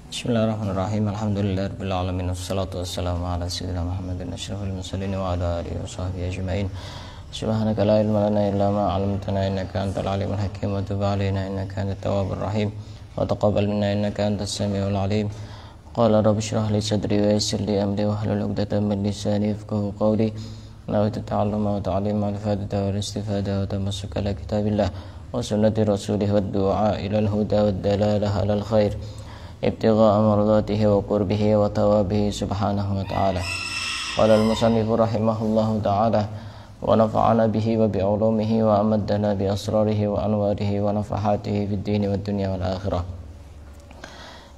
Bismillahirrahmanirrahim. Alhamdulillahirabbil alamin wassalatu wassalamu ala sayyidina Muhammadin asyrafil mursalin wa ala alihi washabbihi ajmain. Subhanaka la ilma lana illa ma 'allamtana innaka antal alimul hakim wa tub 'alaina innaka antat tawwabur rahim wa taqabbal minna innaka antas samiul alim. Qala rabbi shrah li sadri wa yassir li amri wahlul 'uqdatam min lisani yafqahu qawli. Nawaitu ta'alluma wa ta'lima al-fadda wal istifada wa tamassuka ala kitabillah wa sunnati rasulih wa du'a ila al-huda wa dalalah ala al-khair ibtigha'a mardatihi wa qurbihi wa tawabihi subhanahu wa ta'ala. Qala al-musannifu rahimahullahu ta'ala wa nafa'ana bihi wa bi'ulumihi wa amaddana bi asrarihi wa anwarihi wa nafahatihi fid dini wad dunya wal akhirah.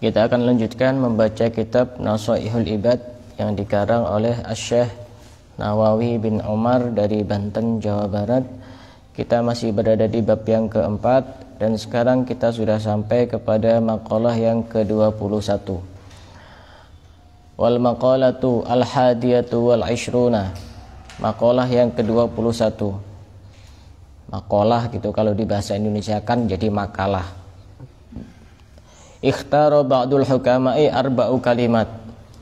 Kita akan lanjutkan membaca kitab Nasaihul Ibad yang dikarang oleh Asy-Syaikh Nawawi bin Umar dari Banten, Jawa Barat. Kita masih berada di bab yang keempat dan sekarang kita sudah sampai kepada maqalah yang ke-21. Wal maqalatu al-hadiyatu wal ishruna. Maqalah yang ke-21. Maqalah gitu kalau di bahasa Indonesia kan jadi makalah. Ikhtara ba'dul hukama'i arba'u kalimat.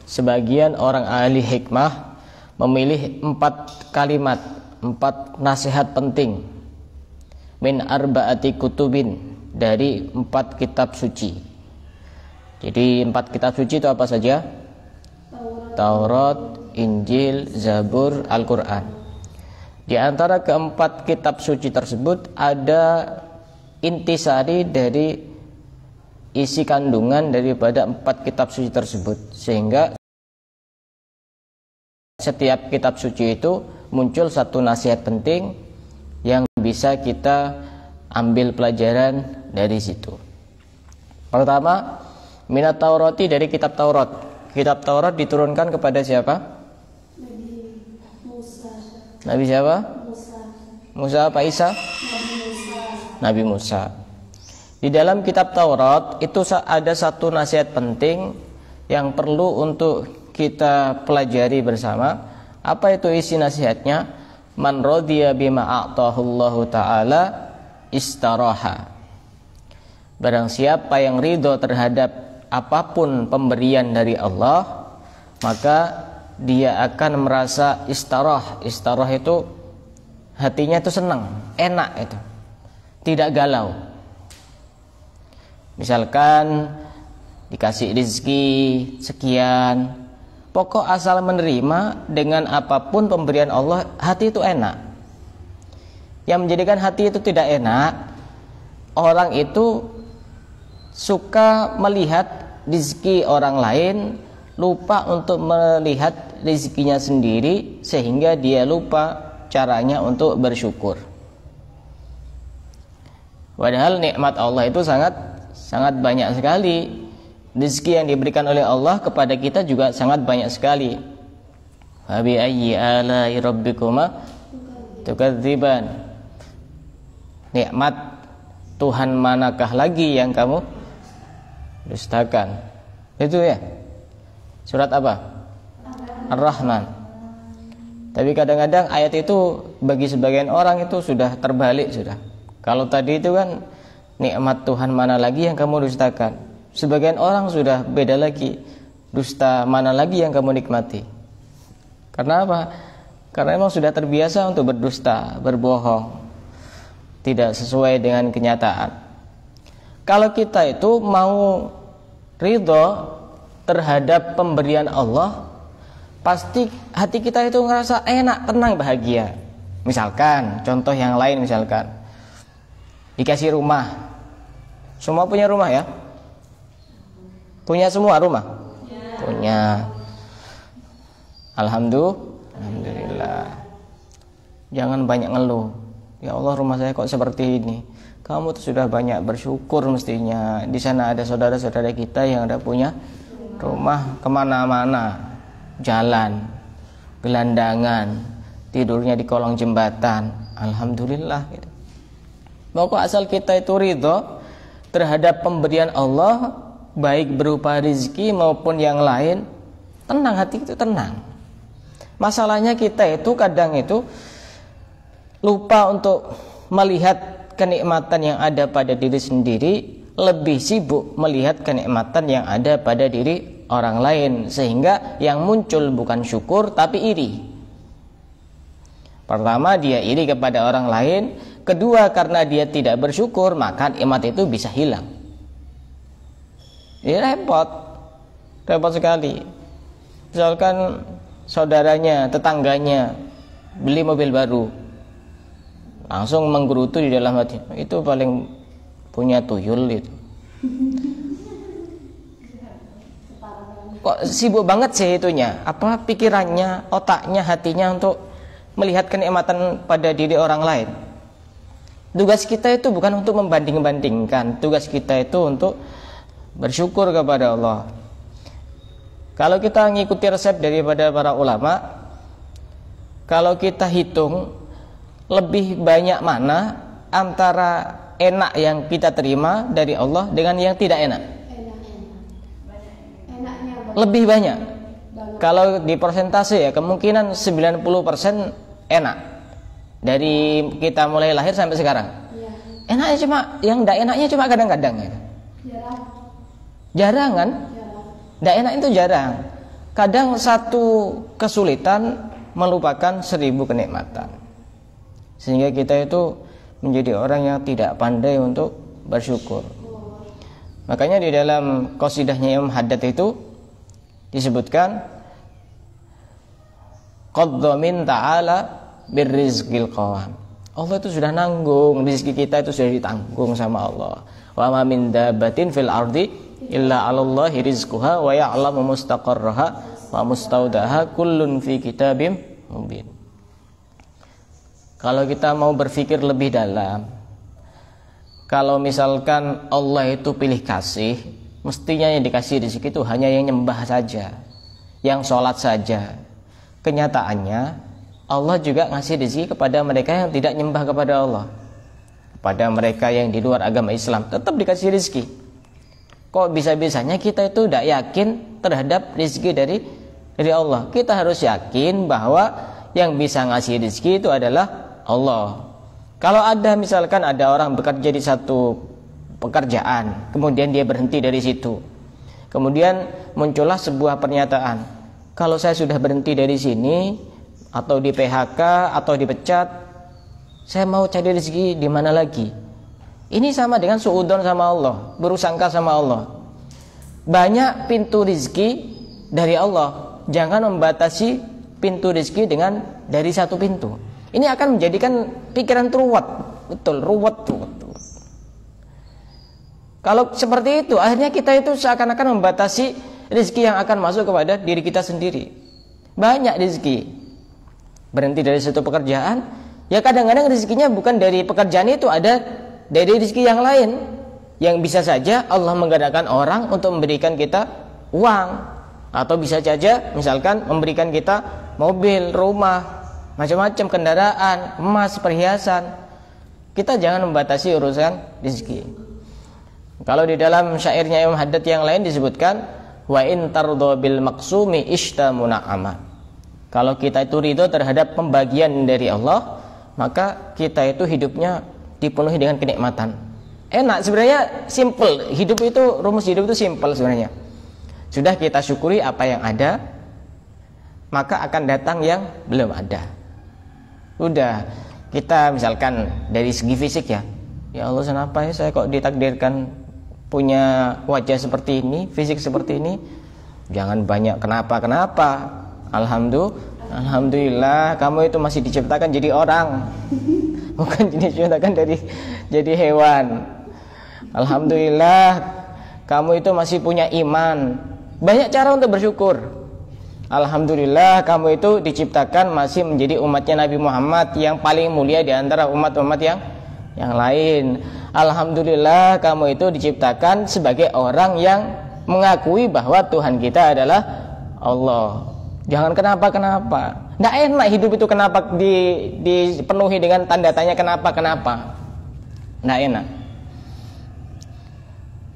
Sebagian orang ahli hikmah memilih 4 kalimat, 4 nasihat penting min arba'ati kutubin, dari 4 kitab suci. Jadi 4 kitab suci itu apa saja? Taurat, Injil, Zabur, Al-Quran. Di antara keempat kitab suci tersebut ada intisari dari isi kandungan daripada 4 kitab suci tersebut, sehingga setiap kitab suci itu muncul satu nasihat penting yang bisa kita ambil pelajaran dari situ. Pertama, minat Taurati, dari kitab Taurat. Kitab Taurat diturunkan kepada siapa? Nabi Musa. Nabi siapa? Musa. Musa apa Isa? Nabi Musa. Nabi Musa. Di dalam kitab Taurat itu ada satu nasihat penting yang perlu untuk kita pelajari bersama. Apa itu isi nasihatnya? Man radiya bima a'tahullahu ta'ala istaraha. Barang siapa yang ridho terhadap apapun pemberian dari Allah, maka dia akan merasa istarah. Istarah itu hatinya itu senang, enak itu, tidak galau. Misalkan dikasih rezeki sekian, pokok asal menerima dengan apapun pemberian Allah, hati itu enak. Yang menjadikan hati itu tidak enak, orang itu suka melihat rezeki orang lain, lupa untuk melihat rezekinya sendiri, sehingga dia lupa caranya untuk bersyukur. Padahal nikmat Allah itu sangat banyak sekali. Rezeki yang diberikan oleh Allah kepada kita juga sangat banyak sekali. Wa bi ayyi ala'i rabbikuma tukadziban. Nikmat Tuhan manakah lagi yang kamu dustakan? Itu ya. Surat apa? Ar-Rahman. Tapi kadang-kadang ayat itu bagi sebagian orang itu sudah terbalik sudah. Kalau tadi itu kan nikmat Tuhan mana lagi yang kamu dustakan? Sebagian orang sudah beda lagi, dusta mana lagi yang kamu nikmati. Karena apa? Karena memang sudah terbiasa untuk berdusta, berbohong, tidak sesuai dengan kenyataan. Kalau kita itu mau ridho terhadap pemberian Allah, pasti hati kita itu ngerasa enak, tenang, bahagia. Misalkan, contoh yang lain, misalkan dikasih rumah. Semua punya rumah ya? Punya semua rumah? Ya. Punya. Alhamdulillah. Jangan banyak ngeluh. Ya Allah, rumah saya kok seperti ini. Kamu tuh sudah banyak bersyukur mestinya. Di sana ada saudara-saudara kita yang ada punya rumah kemana-mana, jalan, gelandangan, tidurnya di kolong jembatan. Alhamdulillah. Pokok asal kita itu ridho terhadap pemberian Allah, baik berupa rezeki maupun yang lain, tenang, hati itu tenang. Masalahnya kita itu kadang itu lupa untuk melihat kenikmatan yang ada pada diri sendiri, lebih sibuk melihat kenikmatan yang ada pada diri orang lain, sehingga yang muncul bukan syukur tapi iri. Pertama, dia iri kepada orang lain. Kedua, karena dia tidak bersyukur, maka nikmat itu bisa hilang. Ini repot sekali. Misalkan saudaranya, tetangganya beli mobil baru, langsung menggerutu di dalam hati, itu paling punya tuyul itu. Kok sibuk banget sih itunya? Apa pikirannya, otaknya, hatinya untuk melihat kenikmatan pada diri orang lain? Tugas kita itu bukan untuk membanding-bandingkan. Tugas kita itu untuk bersyukur kepada Allah. Kalau kita ngikuti resep daripada para ulama, kalau kita hitung lebih banyak mana antara enak yang kita terima dari Allah dengan yang tidak enak? Lebih banyak. Kalau di persentase ya, kemungkinan 90% enak dari kita mulai lahir sampai sekarang. Enaknya cuma, yang tidak enaknya cuma kadang-kadang ya. Jarang kan? Tidak enak itu jarang. Kadang satu kesulitan melupakan 1000 kenikmatan. Sehingga kita itu menjadi orang yang tidak pandai untuk bersyukur. Makanya di dalam qasidahnya Imam Haddad itu disebutkan, qad dhamin ta'ala birrizqil qawam. Allah itu sudah nanggung, rezeki kita itu sudah ditanggung sama Allah. Wa ma min dabbatin fil ardi illa 'alallahi rizquha wa ya'lamu mustaqarraha wa mustaudaha kullun fi kitabim mubin. Kalau kita mau berpikir lebih dalam, kalau misalkan Allah itu pilih kasih, mestinya yang dikasih rezeki itu hanya yang nyembah saja, yang sholat saja. Kenyataannya Allah juga ngasih rezeki kepada mereka yang tidak nyembah kepada Allah. Kepada mereka yang di luar agama Islam tetap dikasih rezeki. Kok bisa-bisanya kita itu tidak yakin terhadap rezeki dari Allah? Kita harus yakin bahwa yang bisa ngasih rezeki itu adalah Allah. Kalau ada misalkan ada orang bekerja di satu pekerjaan, kemudian dia berhenti dari situ, kemudian muncullah sebuah pernyataan, kalau saya sudah berhenti dari sini, atau di PHK atau dipecat, saya mau cari rezeki di mana lagi? Ini sama dengan suudzon sama Allah, berusangka sama Allah. Banyak pintu rezeki dari Allah. Jangan membatasi pintu rezeki dengan dari satu pintu. Ini akan menjadikan pikiran ruwet, betul, ruwet. Kalau seperti itu, akhirnya kita itu seakan-akan membatasi rezeki yang akan masuk kepada diri kita sendiri. Banyak rezeki. Berhenti dari satu pekerjaan, ya kadang-kadang rezekinya bukan dari pekerjaan itu, ada dari rezeki yang lain, yang bisa saja Allah menggadaikan orang untuk memberikan kita uang, atau bisa saja misalkan memberikan kita mobil, rumah, macam-macam kendaraan, emas, perhiasan. Kita jangan membatasi urusan rezeki. Kalau di dalam syairnya Imam Haddad yang lain disebutkan, wa in tardo bil maksumi ishta muna'ama. Kalau kita itu ridho terhadap pembagian dari Allah, maka kita itu hidupnya dipenuhi dengan kenikmatan. Enak sebenarnya, simple. Hidup itu, rumus hidup itu simple sebenarnya. Sudah kita syukuri apa yang ada, maka akan datang yang belum ada. Udah, kita misalkan dari segi fisik ya Allah, kenapa ya saya kok ditakdirkan punya wajah seperti ini, fisik seperti ini? Jangan banyak kenapa. Alhamdulillah kamu itu masih diciptakan jadi orang, bukan diciptakan jadi hewan. Alhamdulillah kamu itu masih punya iman. Banyak cara untuk bersyukur. Alhamdulillah kamu itu diciptakan masih menjadi umatnya Nabi Muhammad yang paling mulia di antara umat-umat yang lain. Alhamdulillah kamu itu diciptakan sebagai orang yang mengakui bahwa Tuhan kita adalah Allah. Jangan kenapa. Nggak enak hidup itu kenapa dipenuhi dengan tanda tanya kenapa. Nggak enak.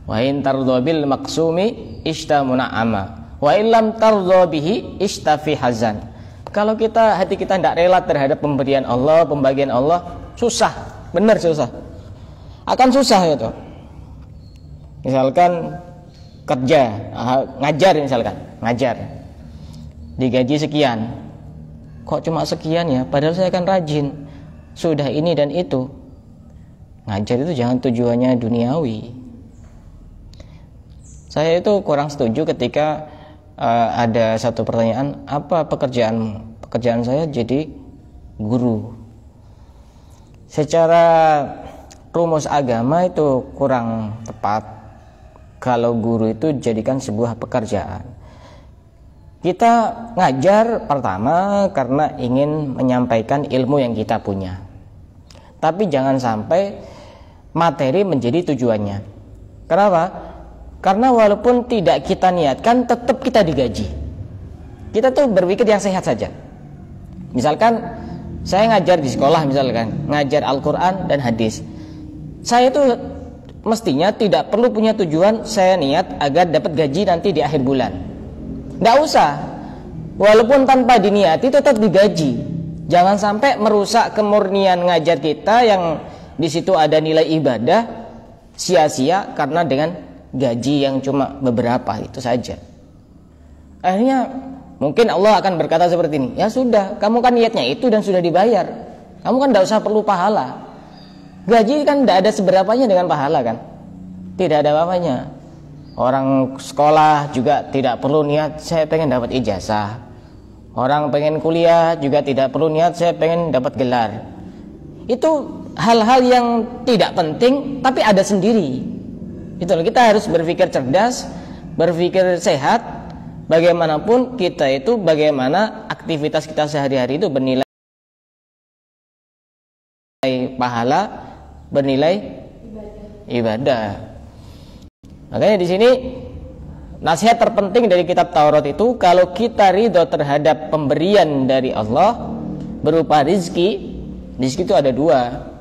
Wa in tardha bil maqsumi ishta muna'ama wa illam tardha bihi ishta fi hazan. Kalau hati kita tidak rela terhadap pemberian Allah, pembagian Allah, susah, benar susah. Akan susah itu. Misalkan kerja, ngajar misalkan, ngajar. Digaji sekian. Kok cuma sekian ya? Padahal saya kan rajin. Sudah ini dan itu. Ngajar itu jangan tujuannya duniawi. Saya itu kurang setuju ketika ada satu pertanyaan, apa pekerjaanmu? Pekerjaan saya jadi guru. Secara rumus agama itu kurang tepat kalau guru itu jadikan sebuah pekerjaan. Kita ngajar pertama karena ingin menyampaikan ilmu yang kita punya. Tapi jangan sampai materi menjadi tujuannya. Kenapa? Karena walaupun tidak kita niatkan, tetap kita digaji. Kita tuh berpikir yang sehat saja. Misalkan saya ngajar di sekolah, misalkan ngajar Al-Quran dan hadis. Saya tuh mestinya tidak perlu punya tujuan saya niat agar dapat gaji nanti di akhir bulan. Nggak usah. Walaupun tanpa diniati tetap digaji. Jangan sampai merusak kemurnian ngajar kita yang di situ ada nilai ibadah sia-sia karena dengan gaji yang cuma beberapa itu saja. Akhirnya mungkin Allah akan berkata seperti ini, ya sudah, kamu kan niatnya itu dan sudah dibayar, kamu kan tidak usah perlu pahala. Gaji kan tidak ada seberapanya dengan pahala kan, tidak ada apa-apanya. Orang sekolah juga tidak perlu niat saya pengen dapat ijazah. Orang pengen kuliah juga tidak perlu niat saya pengen dapat gelar. Itu hal-hal yang tidak penting tapi ada sendiri. Itu kita harus berpikir cerdas, berpikir sehat. Bagaimanapun kita itu, bagaimana aktivitas kita sehari-hari itu bernilai pahala, bernilai ibadah. Makanya di sini nasihat terpenting dari kitab Taurat itu, kalau kita ridho terhadap pemberian dari Allah berupa rizki. Rizki itu ada dua,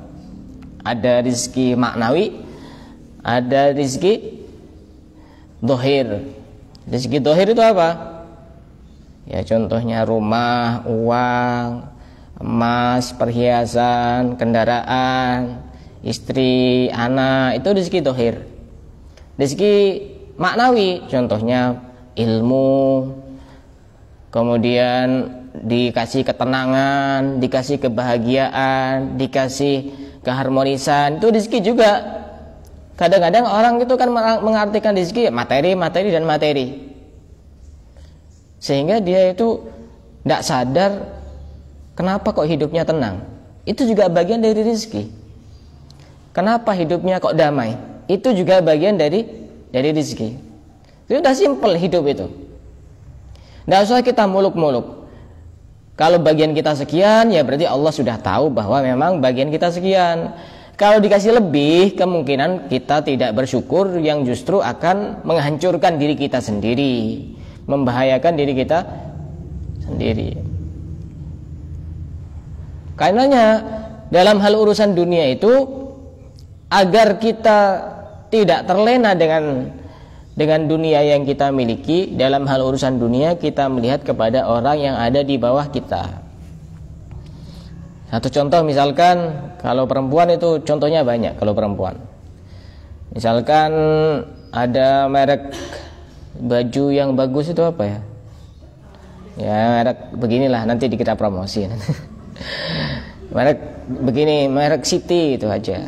ada rizki maknawi, ada rizki dohir. Rizki dohir itu apa? Ya contohnya rumah, uang, emas, perhiasan, kendaraan, istri, anak, itu rizki dohir. Rizki maknawi contohnya ilmu, kemudian dikasih ketenangan, dikasih kebahagiaan, dikasih keharmonisan, itu rezeki juga. Kadang-kadang orang itu kan mengartikan rezeki materi, materi dan materi, sehingga dia itu tidak sadar kenapa kok hidupnya tenang. Itu juga bagian dari rezeki. Kenapa hidupnya kok damai? Itu juga bagian dari rezeki. Itu sudah simpel hidup itu. Tidak usah kita muluk-muluk. Kalau bagian kita sekian, ya berarti Allah sudah tahu bahwa memang bagian kita sekian. Kalau dikasih lebih, kemungkinan kita tidak bersyukur, yang justru akan menghancurkan diri kita sendiri, membahayakan diri kita sendiri. Karenanya dalam hal urusan dunia itu, agar kita tidak terlena dengan dunia yang kita miliki, dalam hal urusan dunia kita melihat kepada orang yang ada di bawah kita. Satu contoh, misalkan kalau perempuan itu contohnya banyak. Kalau perempuan, misalkan ada merek baju yang bagus itu apa ya? Ya merek beginilah, nanti kita promosiin. Merek begini, merek Siti itu aja.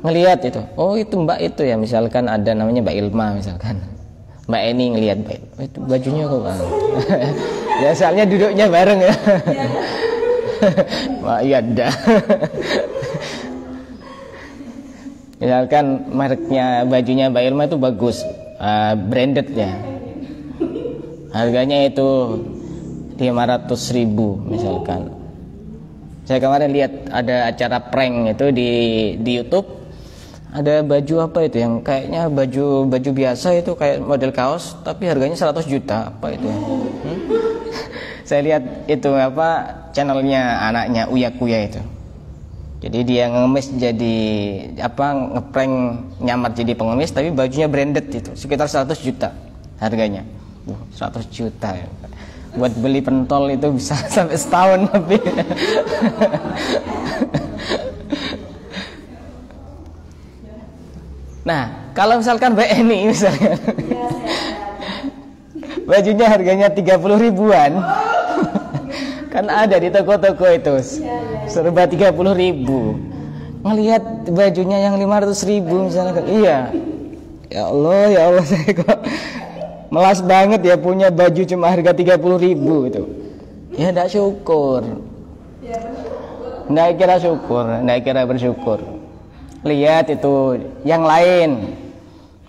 Ngelihat itu, oh itu mbak itu ya, misalkan ada namanya Mbak Ilma misalkan, Mbak Eni ngelihat itu bajunya kok bang. Ya soalnya duduknya bareng ya. Wah iya dah. Misalkan mereknya bajunya Mbak Ilma itu bagus, branded ya, harganya itu 500.000 misalkan. Saya kemarin lihat ada acara prank itu di YouTube. Ada baju apa itu yang kayaknya baju biasa itu kayak model kaos tapi harganya 100 juta apa itu ya? Saya lihat itu apa channelnya anaknya Uya Kuya itu. Jadi dia ngemis jadi apa, ngeprank nyamar jadi pengemis tapi bajunya branded itu sekitar 100 juta harganya. 100 juta ya. Buat beli pentol itu bisa sampai setahun lebih. Nah, kalau misalkan Mbak Eni misalnya Ya, sehat. bajunya harganya 30 ribuan. Kan ada di toko-toko itu. Serba 30 ribu. Ngelihat bajunya yang 500 ribu misalnya. Iya. Ya Allah saya kok melas banget ya punya baju cuma harga 30 ribu itu. Ya enggak syukur. Enggak kira syukur, enggak kira bersyukur. Lihat itu yang lain.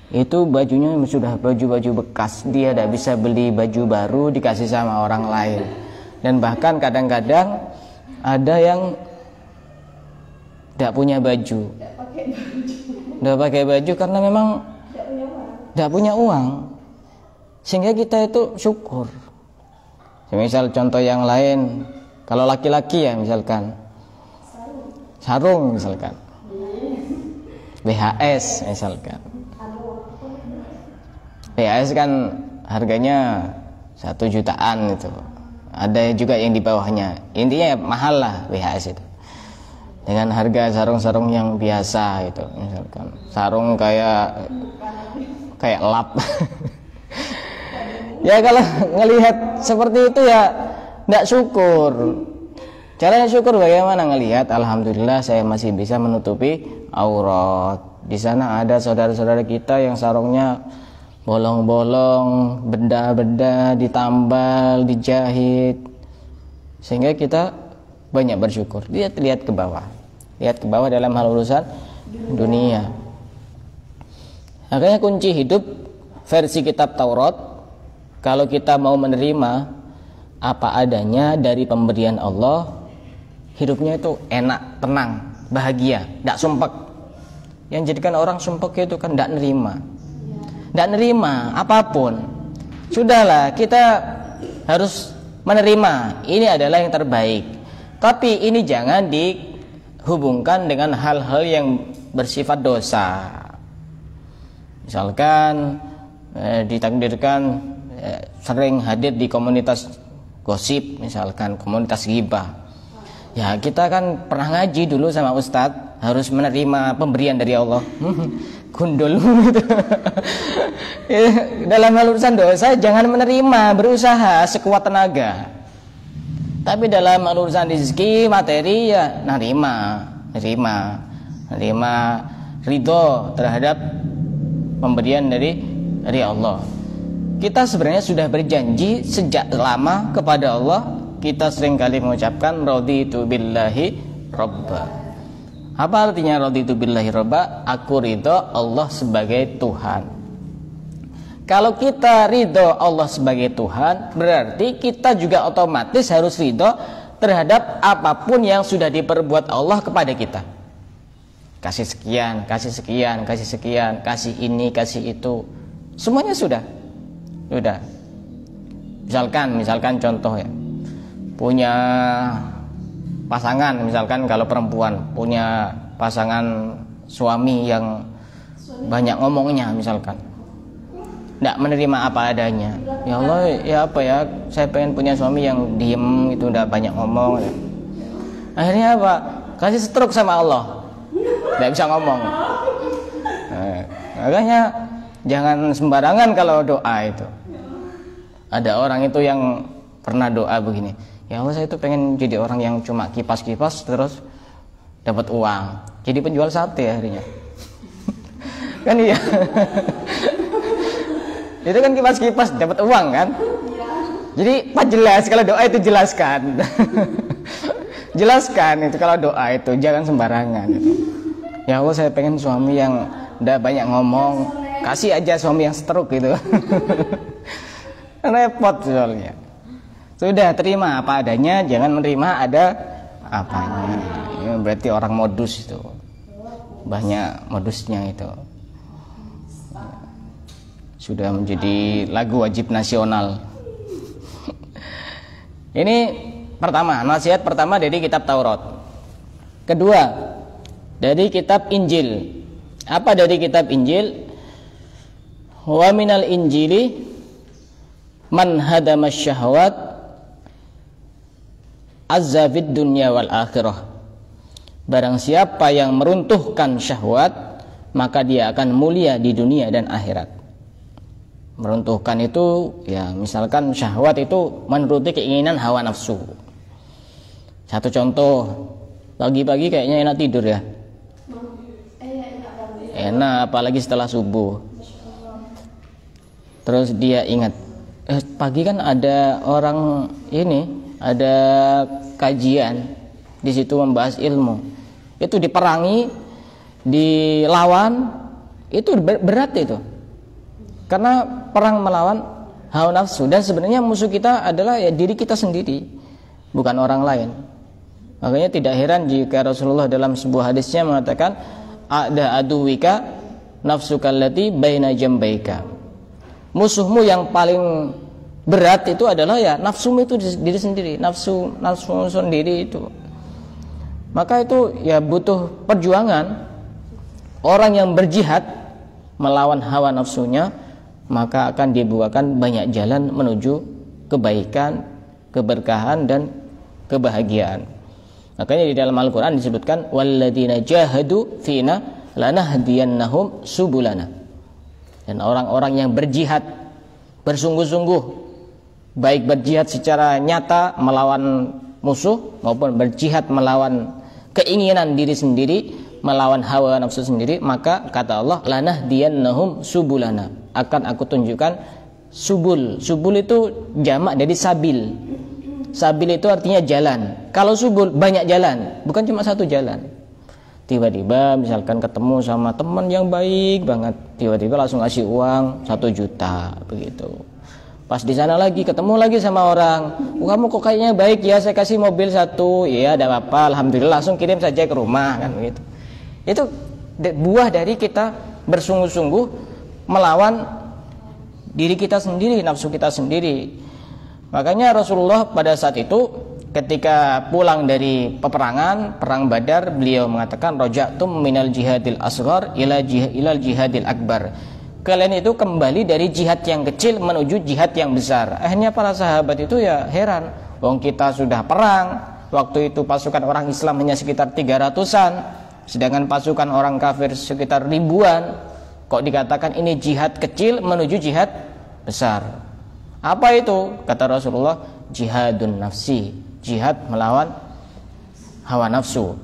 Itu bajunya sudah baju-baju bekas. Dia tidak bisa beli baju baru dikasih sama orang lain. Dan bahkan kadang-kadang ada yang tidak punya baju. Tidak pakai baju karena memang tidak punya uang. Sehingga kita itu syukur. Misal contoh yang lain, kalau laki-laki ya misalkan sarung misalkan, BHS misalkan. BHS kan harganya 1 jutaan itu. Ada juga yang di bawahnya. Intinya mahal lah BHS itu. Dengan harga sarung-sarung yang biasa itu, misalkan sarung kayak lap. Ya kalau ngelihat seperti itu ya tidak syukur. Caranya syukur bagaimana? Ngelihat alhamdulillah saya masih bisa menutupi aurat. Di sana ada saudara-saudara kita yang sarungnya bolong-bolong, benda-benda ditambal, dijahit. Sehingga kita banyak bersyukur. Lihat ke bawah. Lihat ke bawah dalam hal urusan dunia. Makanya kunci hidup versi kitab Taurat, kalau kita mau menerima apa adanya dari pemberian Allah, hidupnya itu enak, tenang, bahagia, tidak sumpek. Yang jadikan orang sumpek itu kan tidak nerima apapun. Sudahlah, kita harus menerima ini adalah yang terbaik. Tapi ini jangan dihubungkan dengan hal-hal yang bersifat dosa. Misalkan ditakdirkan sering hadir di komunitas gosip, misalkan komunitas ghibah. Ya kita kan pernah ngaji dulu sama Ustadz, harus menerima pemberian dari Allah. Gundul gitu. Dalam hal urusan dosa jangan menerima, berusaha sekuat tenaga. Tapi dalam hal urusan rezeki materi ya nerima ridho terhadap pemberian dari Allah. Kita sebenarnya sudah berjanji sejak lama kepada Allah. Kita seringkali mengucapkan raditu billahi robba. Apa artinya raditu billahi robba? Aku ridho Allah sebagai Tuhan. Kalau kita ridho Allah sebagai Tuhan, berarti kita juga otomatis harus ridho terhadap apapun yang sudah diperbuat Allah kepada kita. Kasih sekian, kasih sekian, kasih sekian, kasih ini, kasih itu. Semuanya sudah. Misalkan contoh ya. Punya pasangan, misalkan kalau perempuan punya pasangan suami yang banyak ngomongnya misalkan. Tidak menerima apa adanya. Ya Allah, ya apa ya? Saya pengen punya suami yang diem itu, tidak banyak ngomong. Akhirnya apa? Kasih stroke sama Allah. Tidak bisa ngomong. Makanya jangan sembarangan kalau doa itu. Ada orang itu yang pernah doa begini. Ya Allah, saya itu pengen jadi orang yang cuma kipas-kipas terus dapat uang. Jadi penjual sate akhirnya. Kan iya. Itu kan kipas-kipas dapat uang kan? Jadi Pak jelas kalau doa itu jelaskan. Jelaskan itu kalau doa itu jangan sembarangan itu. Ya Allah, saya pengen suami yang tidak banyak ngomong. Kasih aja suami yang stroke gitu. Repot soalnya. Sudah terima apa adanya, jangan menerima ada apanya. Ya, berarti orang modus itu. Banyak modusnya itu. Sudah menjadi lagu wajib nasional. Ini pertama, nasihat pertama dari kitab Taurat. Kedua, dari kitab Injil. Apa dari kitab Injil? Wa minal injili man hadamas syahwat azza fid dunya wal akhirah. Barang siapa yang meruntuhkan syahwat, maka dia akan mulia di dunia dan akhirat. Meruntuhkan itu ya misalkan syahwat itu menuruti keinginan hawa nafsu. Satu contoh, pagi-pagi kayaknya enak tidur ya. Enak banget. Enak apalagi setelah subuh. Terus dia ingat, pagi kan ada orang ini, ada kajian di situ membahas ilmu. Itu diperangi, dilawan, itu berat itu. Karena perang melawan hawa nafsu, dan sebenarnya musuh kita adalah ya diri kita sendiri, bukan orang lain. Makanya tidak heran jika Rasulullah dalam sebuah hadisnya mengatakan, ada aduwika nafsuka allati baina jambaika. Musuhmu yang paling berat itu adalah ya nafsumu itu diri sendiri, nafsu sendiri itu. Maka itu ya butuh perjuangan. Orang yang berjihad melawan hawa nafsunya, maka akan dibukakan banyak jalan menuju kebaikan, keberkahan dan kebahagiaan. Makanya di dalam Al-Qur'an disebutkan walladzina jahadu fina lanahdiyannahum subulana. Dan orang-orang yang berjihad bersungguh-sungguh, baik berjihad secara nyata melawan musuh maupun berjihad melawan keinginan diri sendiri, melawan hawa nafsu sendiri, maka kata Allah lanahdiyannahum subulana, akan aku tunjukkan subul. Subul itu jamak dari sabil. Sabil itu artinya jalan. Kalau subul banyak jalan, bukan cuma satu jalan. Tiba-tiba misalkan ketemu sama teman yang baik banget, tiba-tiba langsung kasih uang 1 juta begitu. Pas di sana lagi ketemu lagi sama orang, kamu kok kayaknya baik ya, saya kasih mobil 1, iya ada apa, alhamdulillah, langsung kirim saja ke rumah kan begitu. Itu buah dari kita bersungguh-sungguh melawan diri kita sendiri, nafsu kita sendiri. Makanya Rasulullah pada saat itu ketika pulang dari peperangan perang Badar, beliau mengatakan raja'tum minal jihadil asghar ilal jihadil akbar. Kalian itu kembali dari jihad yang kecil menuju jihad yang besar. Akhirnya para sahabat itu ya heran, wong kita sudah perang, waktu itu pasukan orang Islam hanya sekitar 300-an, sedangkan pasukan orang kafir sekitar ribuan. Kok dikatakan ini jihad kecil menuju jihad besar? Apa itu? Kata Rasulullah, jihadun nafsi, jihad melawan hawa nafsu.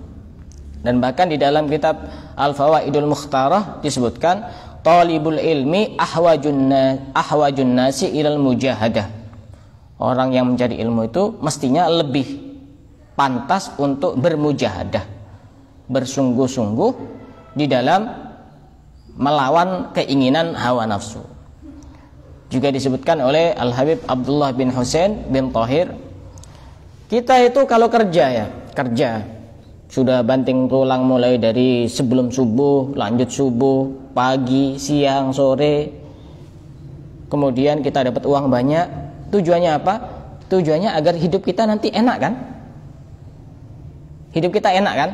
Dan bahkan di dalam kitab Al-Fawaidul Mukhtarah disebutkan talibul ilmi ahwajun nasi ilal mujahadah. Orang yang mencari ilmu itu mestinya lebih pantas untuk bermujahadah, bersungguh-sungguh di dalam melawan keinginan hawa nafsu. Juga disebutkan oleh Al-Habib Abdullah bin Husain bin Tahir, kita itu kalau kerja sudah banting tulang mulai dari sebelum subuh, lanjut subuh, pagi, siang, sore, kemudian kita dapat uang banyak. Tujuannya apa? Tujuannya agar hidup kita nanti enak kan? Hidup kita enak kan?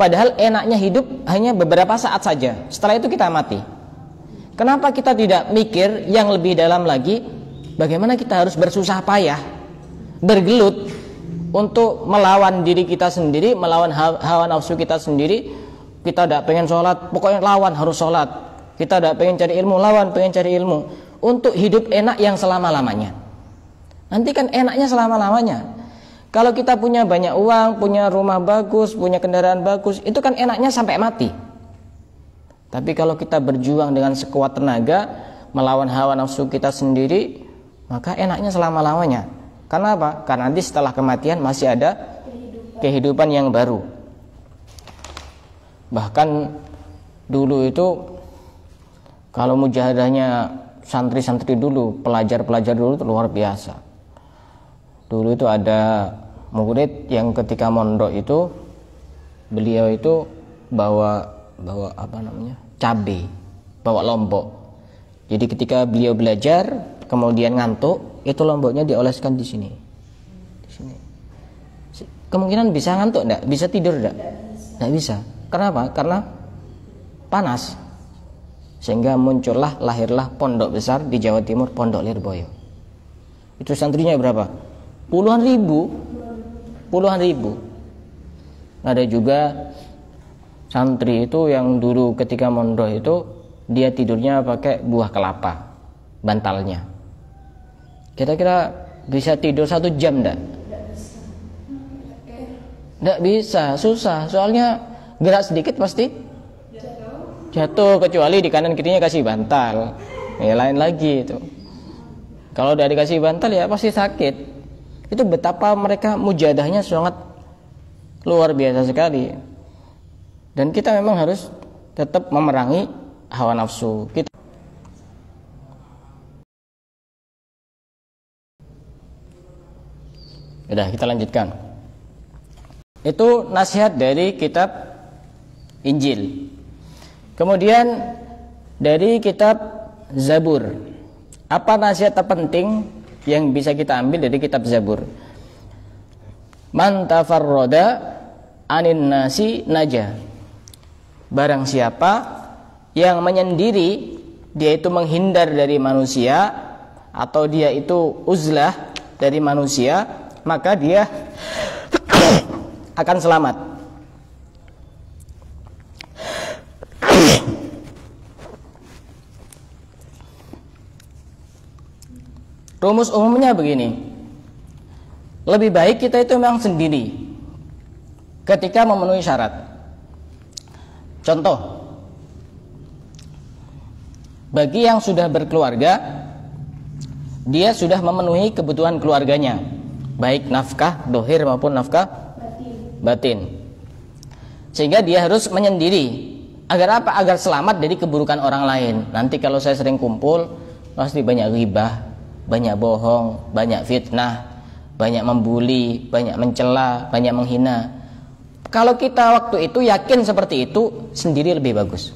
Padahal enaknya hidup hanya beberapa saat saja, setelah itu kita mati. Kenapa kita tidak mikir yang lebih dalam lagi? Bagaimana kita harus bersusah payah, bergelut untuk melawan diri kita sendiri, melawan hawa nafsu kita sendiri. Kita tidak pengen sholat, pokoknya lawan, harus sholat. Kita tidak pengen cari ilmu, lawan, pengen cari ilmu, untuk hidup enak yang selama-lamanya. Nanti kan enaknya selama-lamanya. Kalau kita punya banyak uang, punya rumah bagus, punya kendaraan bagus, itu kan enaknya sampai mati. Tapi kalau kita berjuang dengan sekuat tenaga melawan hawa nafsu kita sendiri, maka enaknya selama-lamanya. Karena apa? Karena nanti setelah kematian masih ada kehidupan yang baru. Bahkan dulu itu kalau mujahadahnya santri-santri dulu, pelajar-pelajar dulu itu luar biasa. Dulu itu ada murid yang ketika mondok itu beliau itu bawa apa namanya? Cabai, bawa lombok. Jadi ketika beliau belajar kemudian ngantuk, itu lomboknya dioleskan di sini. Di sini. Kemungkinan bisa ngantuk enggak? Bisa tidur enggak? Enggak bisa. Kenapa? Karena panas. Sehingga lahirlah pondok besar di Jawa Timur, Pondok Lirboyo. Itu santrinya berapa? Puluhan ribu. Ada juga santri itu yang dulu ketika mondok itu dia tidurnya pakai buah kelapa bantalnya. Kira-kira bisa tidur 1 jam enggak? Enggak bisa, susah. Soalnya gerak sedikit pasti jatuh, kecuali di kanan kirinya kasih bantal. Ya lain lagi itu. Kalau udah dikasih bantal ya pasti sakit. Itu betapa mereka mujadahnya sangat luar biasa sekali. Dan kita memang harus tetap memerangi hawa nafsu kita. Udah, kita lanjutkan. Itu nasihat dari kitab Injil. Kemudian dari kitab Zabur. Apa nasihat terpenting yang bisa kita ambil dari kitab Zabur? Man tafarroda anin nasi naja. Barang siapa yang menyendiri, dia itu menghindar dari manusia, atau dia itu uzlah dari manusia, maka dia akan selamat. Rumus umumnya begini, lebih baik kita itu memang sendiri ketika memenuhi syarat. Contoh, bagi yang sudah berkeluarga, dia sudah memenuhi kebutuhan keluarganya, baik nafkah dohir maupun nafkah batin. Sehingga dia harus menyendiri. Agar apa? Agar selamat dari keburukan orang lain. Nanti kalau saya sering kumpul, pasti banyak ghibah, banyak bohong, banyak fitnah, banyak membuli, banyak mencela, banyak menghina. Kalau kita waktu itu yakin seperti itu, sendiri lebih bagus.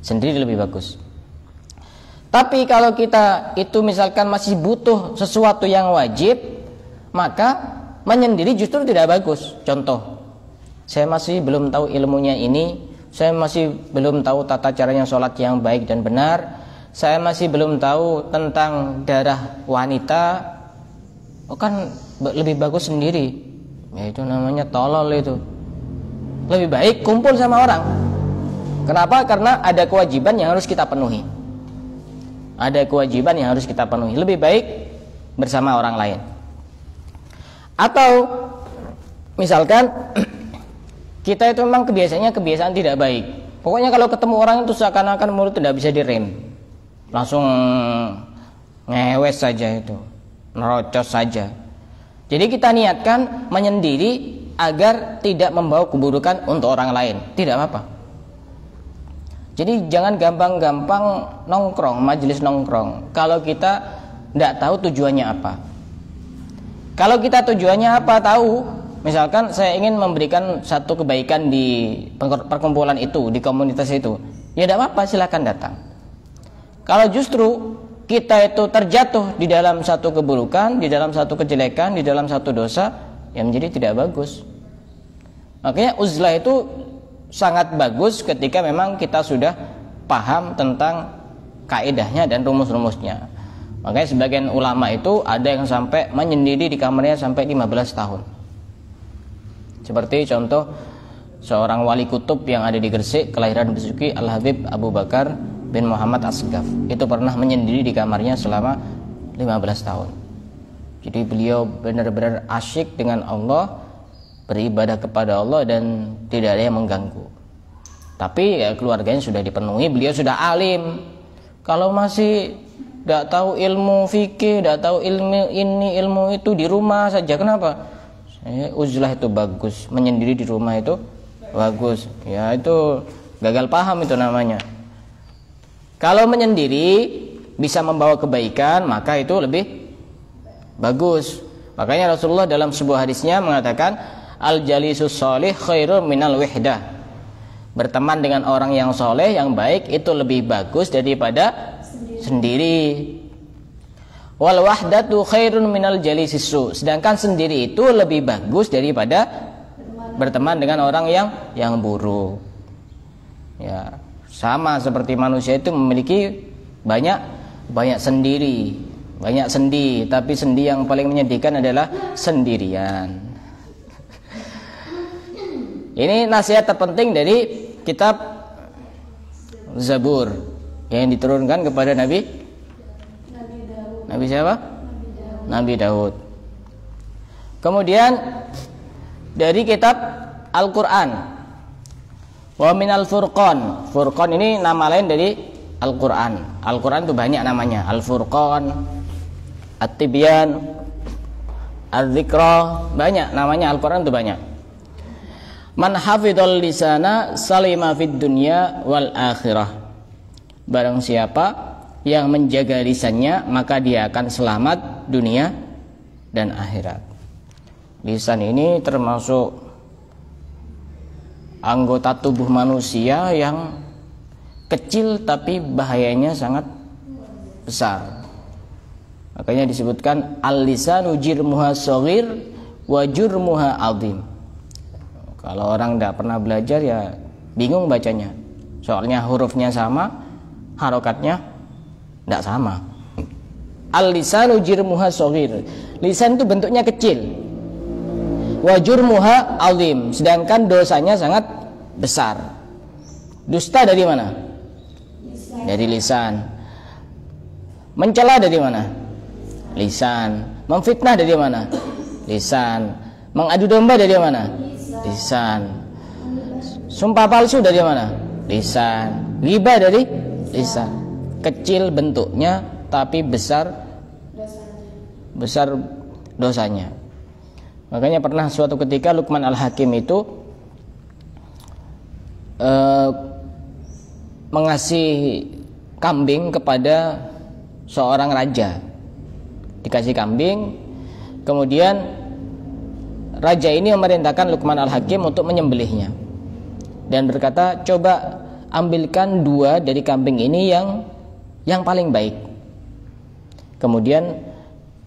Sendiri lebih bagus. Tapi kalau kita itu misalkan masih butuh sesuatu yang wajib, maka menyendiri justru tidak bagus. Contoh, saya masih belum tahu ilmunya ini, saya masih belum tahu tata caranya sholat yang baik dan benar, saya masih belum tahu tentang darah wanita. Oh kan lebih bagus sendiri. Ya itu namanya tolol itu. Lebih baik kumpul sama orang. Kenapa? Karena ada kewajiban yang harus kita penuhi. Ada kewajiban yang harus kita penuhi. Lebih baik bersama orang lain. Atau misalkan kita itu memang kebiasaan tidak baik. Pokoknya kalau ketemu orang itu seakan-akan mulut tidak bisa direm, langsung ngewes saja itu, nerocos saja. Jadi kita niatkan menyendiri agar tidak membawa keburukan untuk orang lain. Tidak apa-apa. Jadi jangan gampang-gampang nongkrong, majelis nongkrong kalau kita tidak tahu tujuannya apa. Kalau kita tujuannya apa tahu, misalkan saya ingin memberikan satu kebaikan di perkumpulan itu, di komunitas itu, ya tidak apa-apa, silakan datang. Kalau justru kita itu terjatuh di dalam satu keburukan, di dalam satu kejelekan, di dalam satu dosa, yang menjadi tidak bagus. Makanya uzlah itu sangat bagus ketika memang kita sudah paham tentang kaidahnya dan rumus-rumusnya. Makanya sebagian ulama itu ada yang sampai menyendiri di kamarnya sampai 15 tahun. Seperti contoh seorang wali kutub yang ada di Gresik, kelahiran Besuki, Al-Habib Abu Bakar bin Muhammad Asgaf. Itu pernah menyendiri di kamarnya selama 15 tahun. Jadi beliau benar-benar asyik dengan Allah, beribadah kepada Allah dan tidak ada yang mengganggu. Tapi ya, keluarganya sudah dipenuhi, beliau sudah alim. Kalau masih tidak tahu ilmu fikih, tidak tahu ilmu ini, ilmu itu di rumah saja. Kenapa? Uzlah itu bagus, menyendiri di rumah itu bagus. Ya itu gagal paham itu namanya. Kalau menyendiri bisa membawa kebaikan, maka itu lebih bagus. Makanya Rasulullah dalam sebuah hadisnya mengatakan, al-jalisus sholih khairun minal wihdah. Berteman dengan orang yang soleh, yang baik, itu lebih bagus daripada sendiri. Wal wahdatu khairun minal jalisis su. Sedangkan sendiri itu lebih bagus daripada berteman dengan orang yang buruk. Ya, sama seperti manusia itu memiliki banyak sendiri, banyak sendi, tapi sendi yang paling menyedihkan adalah sendirian. Ini nasihat terpenting dari kitab Zabur yang diturunkan kepada Nabi Daud. Nabi siapa? Nabi Daud. Nabi Daud. Kemudian dari kitab Al-Qur'an. Wa minal Furqan. Furqan ini nama lain dari Al-Qur'an. Al-Qur'an itu banyak namanya. Al-Furqan, At-Tibyan, Al-Dzikra, banyak namanya. Al-Qur'an itu banyak. Man hafidhal lisana salima fid dunya wal akhirah. Barang siapa yang menjaga lisannya, maka dia akan selamat dunia dan akhirat. Lisan ini termasuk anggota tubuh manusia yang kecil tapi bahayanya sangat besar. Makanya disebutkan al-lisanu jirmuha shaghir wa jurmuha azim. Kalau orang tidak pernah belajar ya bingung bacanya. Soalnya hurufnya sama, harokatnya tidak sama. Al-lisanu jirmuha shaghir. Lisan itu bentuknya kecil. Wa jurmuha azim, sedangkan dosanya sangat besar. Dusta dari mana? Dari lisan. Mencela dari mana? Lisan. Memfitnah dari mana? Lisan. Mengadu domba dari mana? Lisan. Sumpah palsu dari mana? Lisan. Ghibah dari lisan. Kecil bentuknya tapi besar dosanya. Makanya pernah suatu ketika Luqman Al-Hakim itu mengasih kambing kepada seorang raja. Dikasih kambing, kemudian raja ini memerintahkan Luqman Al-Hakim untuk menyembelihnya dan berkata, coba ambilkan 2 dari kambing ini yang paling baik. Kemudian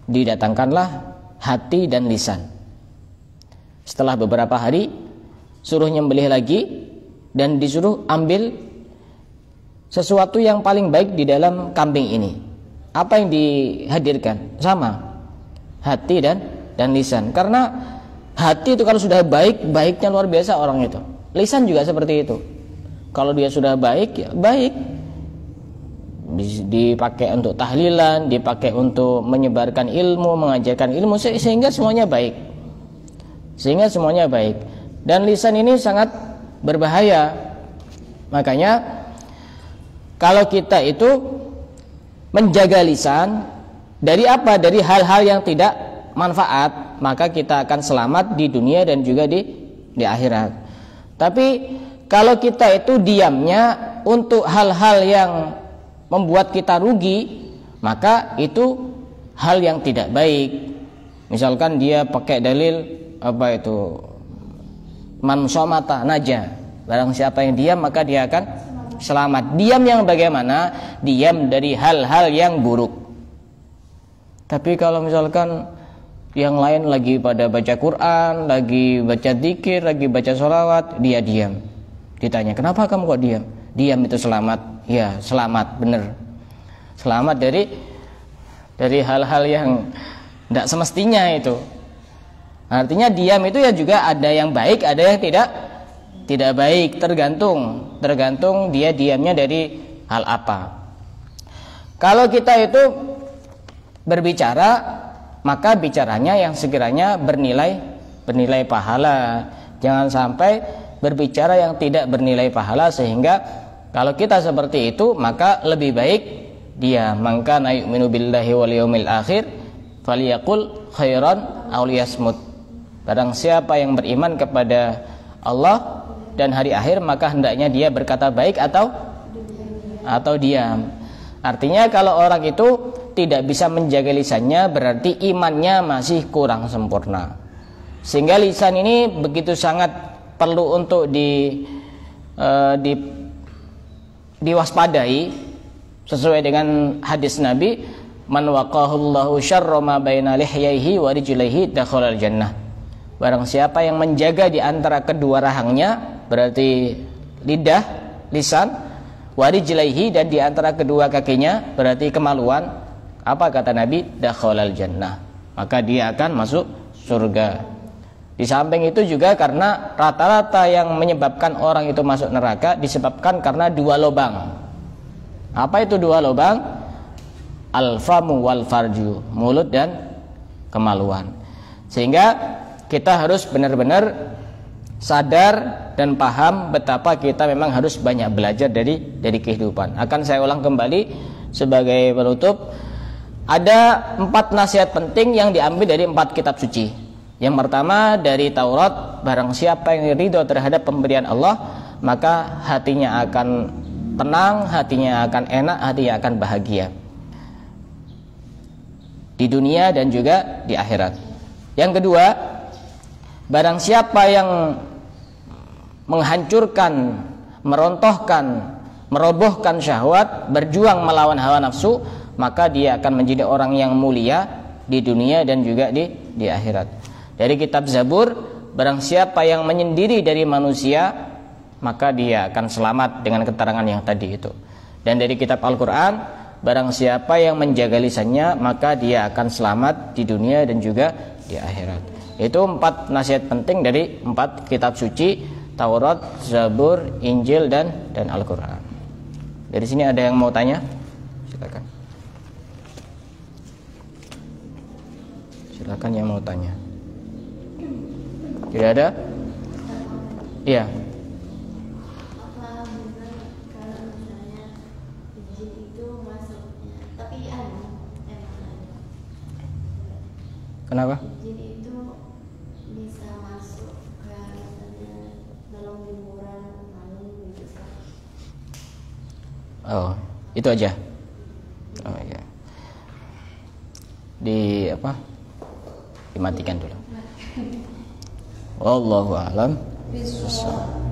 didatangkanlah hati dan lisan. Setelah beberapa hari suruh nyembelih lagi dan disuruh ambil sesuatu yang paling baik di dalam kambing ini. Apa yang dihadirkan? Sama, hati dan lisan. Karena hati itu kalau sudah baik, baiknya luar biasa orang itu. Lisan juga seperti itu. Kalau dia sudah baik, ya baik. Dipakai untuk tahlilan, dipakai untuk menyebarkan ilmu, mengajarkan ilmu, sehingga semuanya baik. Dan lisan ini sangat berbahaya. Makanya kalau kita itu menjaga lisan dari apa? Dari hal-hal yang tidak manfaat, maka kita akan selamat di dunia dan juga di akhirat. Tapi kalau kita itu diamnya untuk hal-hal yang membuat kita rugi, maka itu hal yang tidak baik. Misalkan dia pakai dalil apa itu, man somata naja, barang siapa yang diam maka dia akan selamat. Diam yang bagaimana? Diam dari hal-hal yang buruk. Tapi kalau misalkan yang lain lagi pada baca Quran, lagi baca dzikir, lagi baca sholawat, dia diam. Ditanya, kenapa kamu kok diam? Diam itu selamat. Ya, selamat, benar. Selamat dari hal-hal yang tidak semestinya itu. Artinya diam itu ya juga ada yang baik, ada yang tidak baik, tergantung dia diamnya dari hal apa. Kalau kita itu berbicara, maka bicaranya yang sekiranya bernilai pahala. Jangan sampai berbicara yang tidak bernilai pahala, sehingga kalau kita seperti itu maka lebih baik dia man kana yu'minu billahi wal yaumil akhir falyaqul khairan aw liyasmut. Barang siapa yang beriman kepada Allah dan hari akhir, maka hendaknya dia berkata baik atau diam. Artinya kalau orang itu tidak bisa menjaga lisannya, berarti imannya masih kurang sempurna. Sehingga lisan ini begitu sangat perlu untuk diwaspadai sesuai dengan hadis Nabi, man waqahullahu syarra ma baina lihyaihi wa rijlaihi dakhalal jannah. Barang siapa yang menjaga di antara kedua rahangnya, berarti lidah, lisan, wa rijlaihi, dan di antara kedua kakinya, berarti kemaluan. Apa kata Nabi? Dakhalal jannah. Maka dia akan masuk surga. Di samping itu juga karena rata-rata yang menyebabkan orang itu masuk neraka disebabkan karena dua lubang. Apa itu dua lubang? Al-famu wal farju, mulut dan kemaluan. Sehingga kita harus benar-benar sadar dan paham betapa kita memang harus banyak belajar dari kehidupan. Akan saya ulang kembali sebagai penutup, ada 4 nasihat penting yang diambil dari 4 kitab suci. Yang pertama dari Taurat, barang siapa yang ridho terhadap pemberian Allah, maka hatinya akan tenang, hatinya akan enak, hatinya akan bahagia di dunia dan juga di akhirat. Yang kedua, barang siapa yang menghancurkan, merontohkan, merobohkan syahwat, berjuang melawan hawa nafsu, maka dia akan menjadi orang yang mulia di dunia dan juga di akhirat. Dari kitab Zabur, barang siapa yang menyendiri dari manusia, maka dia akan selamat dengan keterangan yang tadi itu. Dan dari kitab Al-Quran, barang siapa yang menjaga lisannya, maka dia akan selamat di dunia dan juga di akhirat. Itu 4 nasihat penting dari 4 kitab suci, Taurat, Zabur, Injil dan Al-Quran. Dari sini ada yang mau tanya? Silakan. Silakan yang mau tanya. Tidak ada? Iya. Apa benar kalau misalnya jin itu masuknya, tapi emang ada. Kenapa? Jin itu bisa masuk ke misalnya dalam jemuran malam gitu kan. Oh, itu aja. Oh iya. Dimatikan dulu. Wallahu a'lam bishawab.